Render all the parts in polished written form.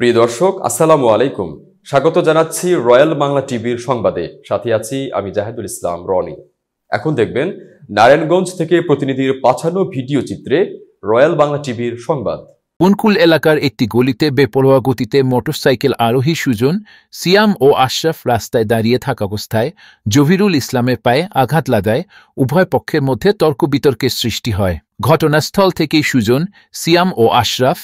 প্রিয় দর্শক, আসসালামু আলাইকুম। স্বাগত জানাচ্ছি রয়্যাল বাংলা টিভির সংবাদে। সাথে আছি আমি জাহিদুল ইসলাম রনি। এখন দেখবেন নারায়ণগঞ্জ থেকে প্রতিনিধির পাঠানো ভিডিও চিত্রে রয়্যাল বাংলা টিভির সংবাদ। বনকুল এলাকার একটি গলিতে বেপরোয়া গতিতে মোটরসাইকেল আরোহী সুজন, সিয়াম ও আশরাফ রাস্তায় দাঁড়িয়ে থাকা অবস্থায় জহিরুল ইসলামের পায়ে আঘাত লাগায় উভয় পক্ষের মধ্যে তর্ক বিতর্কের সৃষ্টি হয়। ঘটনাস্থল থেকেই সুজন, সিয়াম ও আশরাফ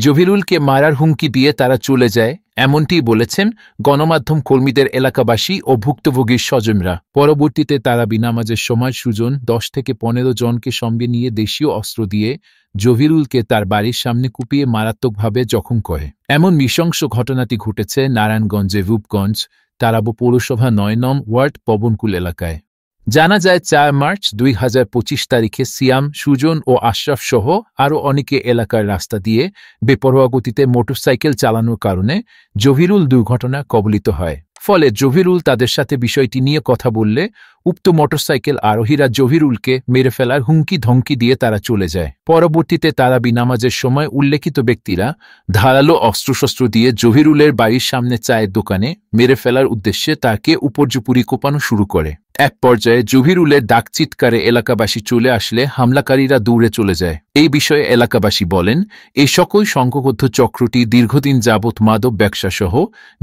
জহিরুলকে মারার হুমকি দিয়ে তারা চলে যায়, এমনটি বলেছেন গণমাধ্যম কর্মীদের এলাকাবাসী ও ভুক্তভোগীর স্বজনরা। পরবর্তীতে তারাবি নামাজের সময় সুজন 10 থেকে 15 জনকে সঙ্গে নিয়ে দেশীয় অস্ত্র দিয়ে জহিরুলকে তার বাড়ির সামনে কুপিয়ে মারাত্মকভাবে জখম করে। এমন নৃশংস ঘটনাটি ঘটেছে নারায়ণগঞ্জের রূপগঞ্জ তারাবো পৌরসভা 9 নং ওয়ার্ড পবনকুল এলাকায়। জানা যায় 4 মার্চ 2025 তারিখে সিয়াম, সুজন ও আশরাফ সহ আরও অনেকে এলাকার রাস্তা দিয়ে বেপরোয়া গতিতে মোটরসাইকেল চালানোর কারণে জহিরুল দুর্ঘটনা কবলিত হয়। ফলে জহিরুল তাদের সাথে বিষয়টি নিয়ে কথা বললে উক্ত মোটরসাইকেল আরোহীরা জহিরুলকে মেরে ফেলার হুমকি ধমকি দিয়ে তারা চলে যায়। পরবর্তীতে তারাবি নামাজের সময় উল্লেখিত ব্যক্তিরা ধারালো অস্ত্রশস্ত্র দিয়ে জহিরুলের বাড়ির সামনে চায়ের দোকানে মেরে ফেলার উদ্দেশ্যে তাকে উপর্যুপরি কোপানো শুরু করে। এক পর্যায়ে জহিরুলের ডাক চিৎকারে এলাকাবাসী চলে আসলে হামলাকারীরা দৌড়ে চলে যায়। এই বিষয়ে এলাকাবাসী বলেন, এই সকল সংঘবদ্ধ চক্রটি দীর্ঘদিন যাবৎ মাদক ব্যবসাসহ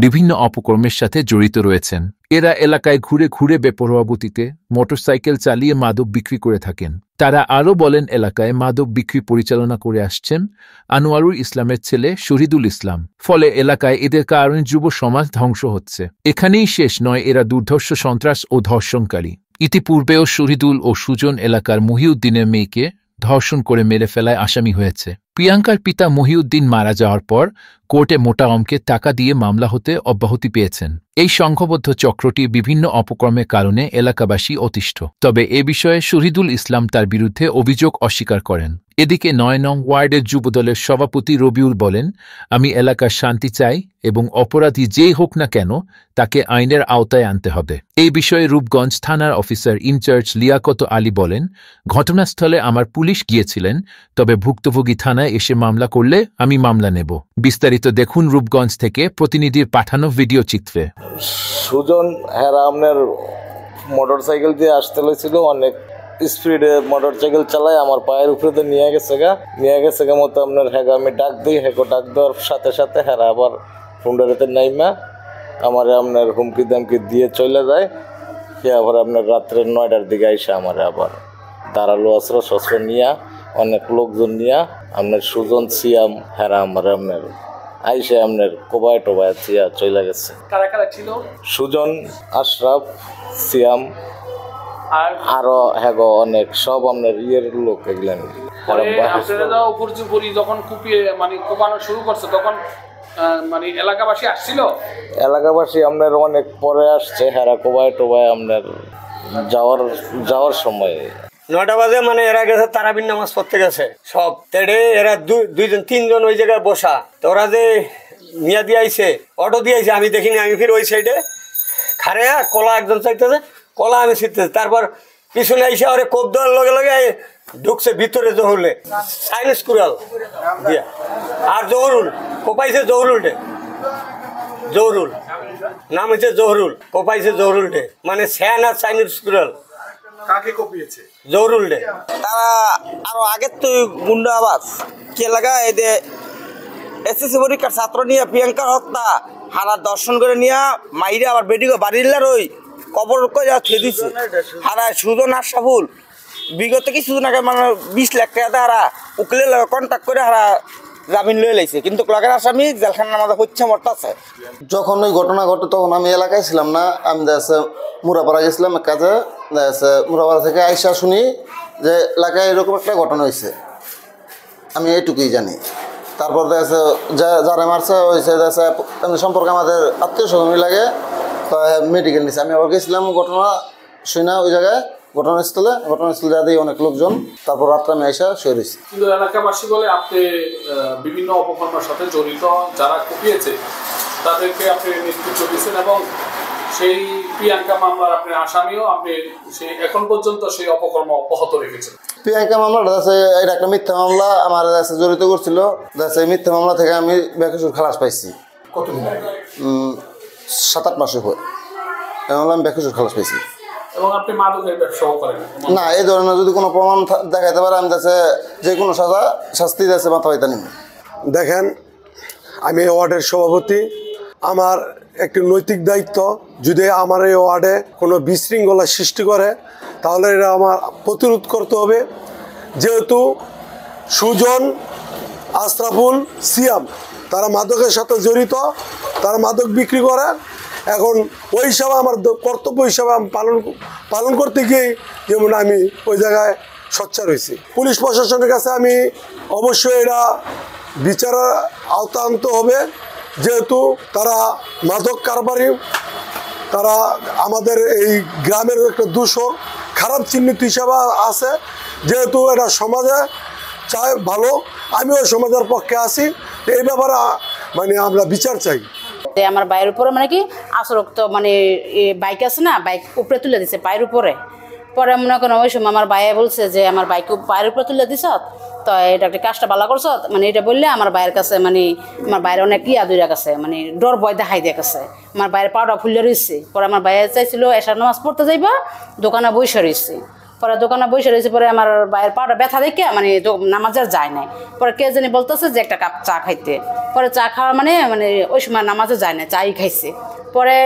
বিভিন্ন অপকর্মের সাথে জড়িত রয়েছেন। এরা এলাকায় ঘুরে ঘুরে বেপরোয়া গতিতে মোটরসাইকেল চালিয়ে মাদক বিক্রি করে থাকেন। তারা আরও বলেন, এলাকায় মাদক বিক্রি পরিচালনা করে আসছেন আনোয়ারুল ইসলামের ছেলে শহীদুল ইসলাম। ফলে এলাকায় এদের কারণে যুব সমাজ ধ্বংস হচ্ছে। এখানেই শেষ নয়, এরা দুর্ধর্ষ সন্ত্রাস ও ধর্ষণকারী। ইতিপূর্বেও শহীদুল ও সুজন এলাকার মহিউদ্দিনের মেয়েকে ধর্ষণ করে মেরে ফেলায় আসামি হয়েছে। প্রিয়াঙ্কার পিতা মহিউদ্দিন মারা যাওয়ার পর কোর্টে মোটা অঙ্কের টাকা দিয়ে মামলা হতে অব্যাহতি পেয়েছেন। এই সংঘবদ্ধ চক্রটি বিভিন্ন অপকর্মের কারণে এলাকাবাসী অতিষ্ঠ। তবে এ বিষয়ে শহীদুল ইসলাম তার বিরুদ্ধে অভিযোগ অস্বীকার করেন। এদিকে 9 নং ওয়ার্ডের যুবদলের সভাপতি রবিউল বলেন, আমি এলাকার শান্তি চাই এবং অপরাধী যেই হোক না কেন তাকে আইনের আওতায় আনতে হবে। এই বিষয়ে রূপগঞ্জ থানার অফিসার ইনচার্জ লিয়াকত আলী বলেন, ঘটনাস্থলে আমার পুলিশ গিয়েছিলেন, তবে ভুক্তভোগী থানায় এসে মামলা করলে আমি মামলা নেব। বিস্তারিত দেখুন রূপগঞ্জ থেকে প্রতিনিধির পাঠানো ভিডিও চিত্রে। সুজন আপনার মোটরসাইকেল দিয়ে আসতে লেছিল, অনেক স্পিডে মোটরসাইকেল চালায় আমার পায়ের উপরে তো নিয়ে গেছে মতো আপনার আমি ডাক দিই, ডাক দেওয়ার সাথে সাথে আবার ফুন্ডারেতে নাইমা আমার আপনার হুমকি দামকি দিয়ে চলে যায়। সে আবার আপনার রাত্রে 9টার দিকে আইসা আমার আবার ধারালো অস্ত্র নিয়ে অনেক লোকজন নিয়ে আপনার সুজন, সিয়াম আমার আপনার আইসে আপনার কোবায় টোবায় থিয়া চলে গেছে। কারা কারা ছিল? সুজন, আশরাফ, সিয়াম আর আরো অনেক সব আপনার ইয়ের লোক এগুলেন। যখন কুপিয়ে কোপানো শুরু করছে তখন এলাকাবাসী আসছিল? এলাকাবাসী আপনার অনেক পরে আসছে, কোবায় টোবায় আপনার যাওয়ার সময় 9টা বাজে এরা গেছে তারাবির নামাজ পড়তে গেছে সব তেড়ে। এরা দুইজন তিনজন ওই জায়গায় বসা, তো ওরা যে মিয়া দিয়ে আইছে, অটো দিয়ে আইছে, আমি দেখিনি। আমি ফির ওই সাইডে খারে কলা একজন চাইতেছে, কলা আমি ছিটতেছি। তারপর পিছনে আইসে ওরে কোপ দেওয়ার লগে লগে ঢুকছে ভিতরে জহরুলে চাইনিজ কুড়াল দিয়া। আর জহরুল কোপাইছে, জহরুল নাম হচ্ছে জহরুল, কোপাইছে জহরুল ডে, স্যান আর চাইনিজ কুড়াল। কাকে কপিয়েছে? জহরুল ডে। তারা আরো আগের তো গুন্ডা আবাস কে লাগা এদের এসএসসি পরীক্ষার ছাত্র নিয়ে প্রিয়াঙ্কার হত্যা দর্শন করে নিয়ে মাইরে আবার বেডিকে বাড়িলার ওই কবর করে থুয়ে দিচ্ছে। সুজন আশরাফুল বিগত কিছুদিন আগে 20 লাখ টাকা উকিলে কন্ট্যাক্ট করে জামিন লয়ে লাইছে, কিন্তু লগের আসামি জেলখানার আমাদের হচ্ছে মরতাছে। যখন ওই ঘটনা ঘটে তখন আমি এলাকায় ছিলাম না, আমি মুরাপাড়া গেছিলাম এক কাজে। মুরাপাড়া থেকে আইসা শুনি যে এলাকায় এরকম একটা ঘটনা হয়েছে, আমি এইটুকুই জানি। তারপর যারা মারছে হয়েছে সম্পর্কে আমাদের আত্মীয় স্বজন লাগে, তো মেডিকেল নিচ্ছে। আমি আবার গেছিলাম ঘটনা শুনে ওই জায়গায় ঘটনাস্থলে যা দিয়ে অনেক লোকজন। তারপর রাত্রে আমি আইসা শুয়ে রয়েছি। কিন্তু এলাকাবাসী বলে আপনি বিভিন্ন অপকর্মের সাথে জড়িত, যারা কুপিয়েছে তাদেরকে আপনি নেতৃত্ব দিচ্ছেন এবং সেই প্রিয়াঙ্কা মামলার আপনি আসামিও, আপনি সেই এখন পর্যন্ত সেই অপকর্ম অব্যাহত রেখেছেন। প্রিয়াঙ্কা মামলাটা আছে, এটা একটা মিথ্যা মামলা, আমার কাছে জড়িত করছিল। এই মিথ্যা মামলা থেকে আমি বেকসুর খালাস পাইছি। কতদিন আগে? 7-8 মাস হয় আমি বেকসুর খালাস পাইছি। এবং আপনি মাদকের ব্যবসাও করেন না? এই ধরনের যদি কোনো প্রমাণ দেখাইতে পারে আমি কাছে যে কোনো শাস্তি দিয়েছে মাথা হইতে নিব। দেখেন, আমি এই ওয়ার্ডের সভাপতি, আমার একটি নৈতিক দায়িত্ব। যদি আমার এই ওয়ার্ডে কোনো বিশৃঙ্খলা সৃষ্টি করে তাহলে এটা আমার প্রতিরোধ করতে হবে। যেহেতু সুজন, আশরাফুল, সিয়াম তারা মাদকের সাথে জড়িত, তারা মাদক বিক্রি করে। এখন ওই হিসাবে আমার কর্তব্য হিসাবে আমি পালন করতে গিয়ে যেমন আমি ওই জায়গায় সোচ্চার হয়েছি। পুলিশ প্রশাসনের কাছে আমি অবশ্যই এটা বিচারের আওতা আনতে হবে, যেহেতু তারা মাদক কারবারি, তারা আমাদের এই গ্রামের একটা দূষণ খারাপ চিহ্নিত হিসাবে আছে। যেহেতু এটা সমাজে চাই ভালো, আমিও সমাজের পক্ষে আছি, এই ব্যাপারে মানে আমরা বিচার চাই। আমার বাইরের উপরে মানে কি আসরক্ত মানে বাইক আছে না, বাইক উপরে তুলে দিছে পায়ের উপরে। পরে মনে করেন ওই সময় আমার ভাইয়া বলছে যে আমার বাইক পায়ের উপরে তুলে দিছ, তো এটা একটা কাজটা ভালো করছ, মানে এটা বললে আমার বাইরের কাছে মানে আমার বাইরে অনেক দূরে গেছে, মানে ডর ভয় দেখাই দিয়ে গেছে। আমার বাইরে পাউডার ফুলে রয়েছে। পরে আমার ভাইয়া চাইছিল এসার নামাজ পড়তে যাইবা, দোকানে বসে রয়েছে। পরে দোকানে বসে রয়েছে, পরে আমার বাইরের পাউডার ব্যথা দেখে মানে নামাজের যায় নাই। পরে কে জানি বলতেছে যে একটা কাপ চা খাইতে। পরে চা খাওয়া মানে ওই সময় নামাজে যায় না, চাই খাইছে। পরে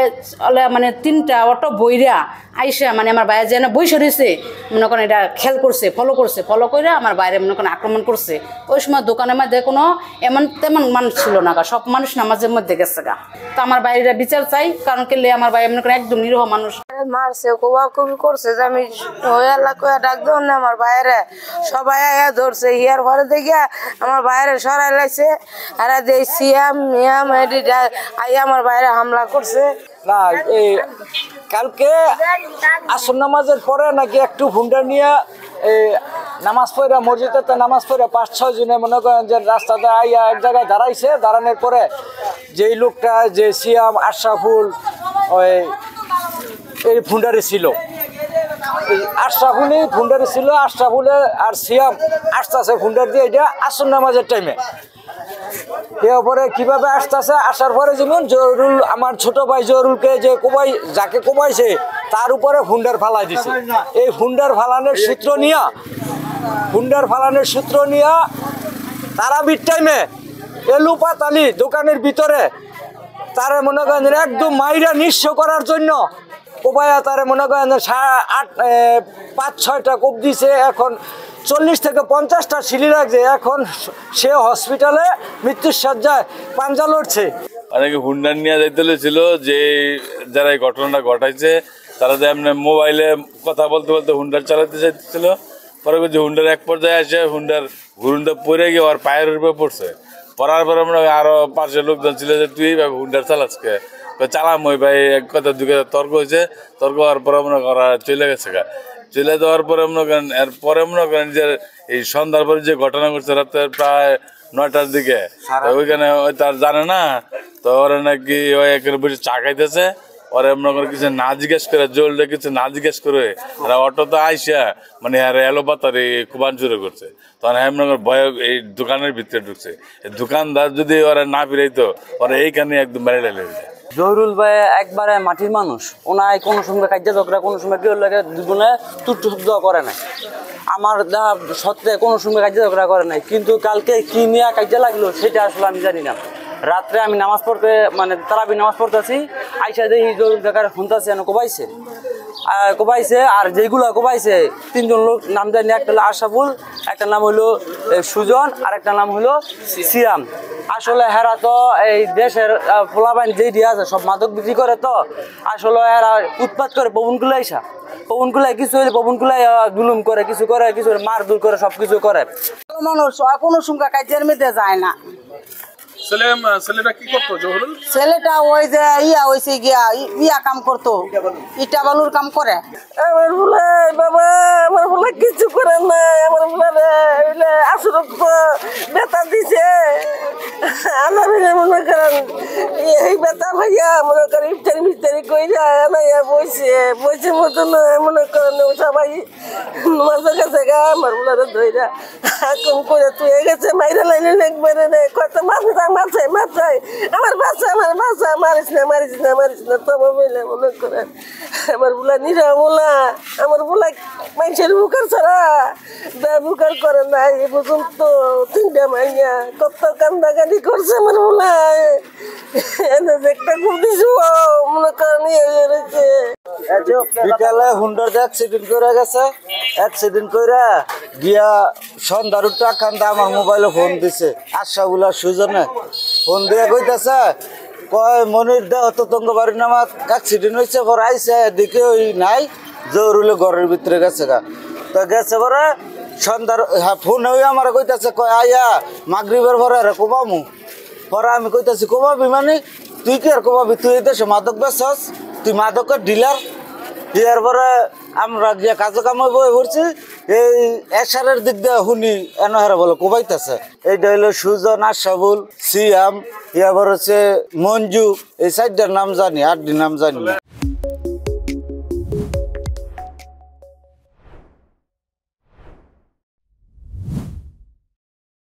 মানে 3টা অটো বইরা আইসা মানে আমার বাইরে যেন বইসে রয়েছে, মনে করেন এটা খেয়াল করছে, ফলো করে আমার বাইরে মনে করেন আক্রমণ করছে। ওই সময় দোকানের মধ্যে কোনো এমন তেমন মানুষ ছিল না, সব মানুষ নামাজের মধ্যে গেছে গা। তো আমার বাইরেটা বিচার চাই, কারণ কেলে আমার বাইরে মনে করেন একদম নিরীহ মানুষ। মারছে, কোবাকুবি করছে যে আমি ওই এলাকায় ডাক দেব না, আমার বাইরে সবাই আয়া ধরছে। ইয়ার পরে দেখিয়া আমার বাইরে সরাই লাইছে, আর এই সিয়াম মিয়াম আইয়া আমার বাইরে হামলা করছে। না, এই কালকে আসর নামাজের পরে নাকি একটু হুন্ডা নিয়ে এই নামাজ পড়া মসজিদে নামাজ পড়ে 5-6 জনে মনে করেন যে রাস্তাতে আইয়া এক জায়গায় দাঁড়াইছে। দাঁড়ানোর পরে যেই লোকটা যে সিয়াম আশরাফুল ওই এই ফুন্ডারে ছিল, এই আশরাফুলই ফুন্ডারে ছিল। আশরাফুলের আর সিয়াম আসতেছে ফুন্ডার দিয়ে, এটা আসর নামাজের টাইমে। এরপরে কিভাবে আসতেছে, আসার পরে যেমন জহরুল, আমার ছোট ভাই জহরুলকে যে যাকে কোবাইছে তার উপরে ফুন্ডার ফালাই দিছে। এই ফুন্ডার ফালানোর সূত্র নিয়া তারাবির টাইমে এলু পাতালি দোকানের ভিতরে তারে মনে করেন একদম মাইরা নিঃস্ব করার জন্য কোবাইয়া তারে মনে করেন 5-6টা কোপ দিছে। এখন 40 থেকে 50টা সিলি লাগছে। এখন সে হসপিটালে মৃত্যুর শয্যায় পাঞ্জা লড়ছে। অনেকে হুন্ডার নিয়ে যাইতে ছিল, যে যারা এই ঘটনাটা ঘটাইছে তারা যে এমনি মোবাইলে কথা বলতে বলতে হুন্ডার চালাতে চাইতেছিল। পরে যে হুন্ডার এক পর্যায়ে আসে হুন্ডার ঘুরুনটা পড়ে গিয়ে ওর পায়ের উপরে পড়ছে। পড়ার পরে আমরা আরো পাশে লোকজন ছিল যে তুই এইভাবে হুন্ডার চালাচ্ছকে, চালাম ওই ভাই এক কথা দুকে তর্ক হয়েছে। তর্ক হওয়ার পরে মনে করা চলে গেছে গা। চলে যাওয়ার পরে মনে করেন এরপরে মনে করেন যে এই সন্ধ্যার পরে যে ঘটনা ঘটছে রাতে প্রায় 9টার দিকে, ওইখানে ওই তার জানে না, তো ওরা নাকি ওই এখানে বসে চা খাইতেছে। ওরা মনে করে কিছু না জিজ্ঞেস করে, জলটা কিছু না জিজ্ঞেস করে অটো তো আইসা মানে আর এলোপাতার এই কুবান শুরু করছে। তখন হ্যাঁ মনে করে ভয় এই দোকানের ভিতরে ঢুকছে। দোকানদার যদি ওরা না ফিরাইতো ওরা এইখানে একদম বাইরে লেগে যায়। জহরুল ভাই একবারে মাটির মানুষ, ওনায় কোনো সময় কাজে ঝগড়া, কোনো সময় কেউ লাগে দুজনে তুচ্ছ শব্দ করে নাই। আমার সত্ত্বে কোনো সময় কাজে ঝগড়া করে নাই, কিন্তু কালকে কি নিয়ে কাজে লাগলো সেটা আসলে আমি জানি না। রাত্রে আমি নামাজ পড়তে মানে তারাবি নামাজ পড়তেছি, আইসা দেখি জরুল জায়গায় শুনতেছি কোবাইছে। আর যেগুলো কোবাইছে 3জন লোক নাম জানি, একটা হলো আশরাফুল, একটা নাম হলো সুজন, আর একটা নাম হলো সিয়াম। আসলে হেরা তো এই দেশের ফোলাবাইন যেই দিয়ে আছে সব মাদক বিক্রি করে, তো আসলে হেরা উৎপাত করে পবনকুলাই কিছু হইলে পবনকুলাই দুলুম করে, কিছু মার দূর করে, সব কিছু করে। মানুষ কোনো সংখ্যা কাজের মধ্যে যায় না, ছেলেটা কি করতো জহুরুল? ছেলেটা ওই যে ইয়া হয়েছে ইয়া কাম করতো, ইটা বালুর কাম করে। আমার বলে বাবা, আমার বলে কিছু করে না, আমার বলে আসরক বেতা দিছে। আনা মনে করেন এই বেতা ভাইয়া মনে করেন ইফতারি মিফতারি কইরা আনাইয়া বইছে মতন মনে করেন সবাই মাঝে গেছে গা আমার বলে ধইরা কম করে তুই গেছে মাইরা লাইনে একবারে কত মারছে আমার বাচ্চা মারিস না তবে বলে মনে করেন আমার বলে নিরা বলা আমার বলে মানুষের বুকার ছাড়া বুকার করে না এই পর্যন্ত 3টা মাইয়া কত কান্দাকাটি করছে আমার বলে একটা খুব দিছু মনে করেন রয়েছে। বিকালে হুন্ডার অ্যাক্সিডেন্ট করে গেছে, অ্যাক্সিডেন্ট করে গিয়া সন্ধ্যার টাকান্দা আমার মোবাইলে ফোন দিছে। আশাবুল আর সুজনে ফোন দিয়ে কইতেছে কয় মনির দেহ ততঙ্গ বাড়ির নামাত অ্যাক্সিডেন্ট হয়েছে, পরে আইসে এদিকে ওই নাই জরুরি ঘরের ভিতরে গেছে গা। তো গেছে পরে সন্ধ্যার ফোন হয়ে আমার কইতেছে কয় আইয়া মাগরিবের পরে কমামু। পরে আমি কইতেছি কমাবি মানে তুই কি আর কমাবি, তুই এই দেশে মাদক বেচস, তুই মাদকের ডিলার। ইয়ার পরে আমরা গিয়া কাজে কামাই বই পড়ছি, এই এশারের দিক দিয়ে শুনি এনহারা বলে কোবাইতেছে। এইটা হইলো সুজন, আশাবুল, সিয়াম, ইয়ার পর হচ্ছে মঞ্জু, এই 4টার নাম জানি, 8টির নাম জানি না।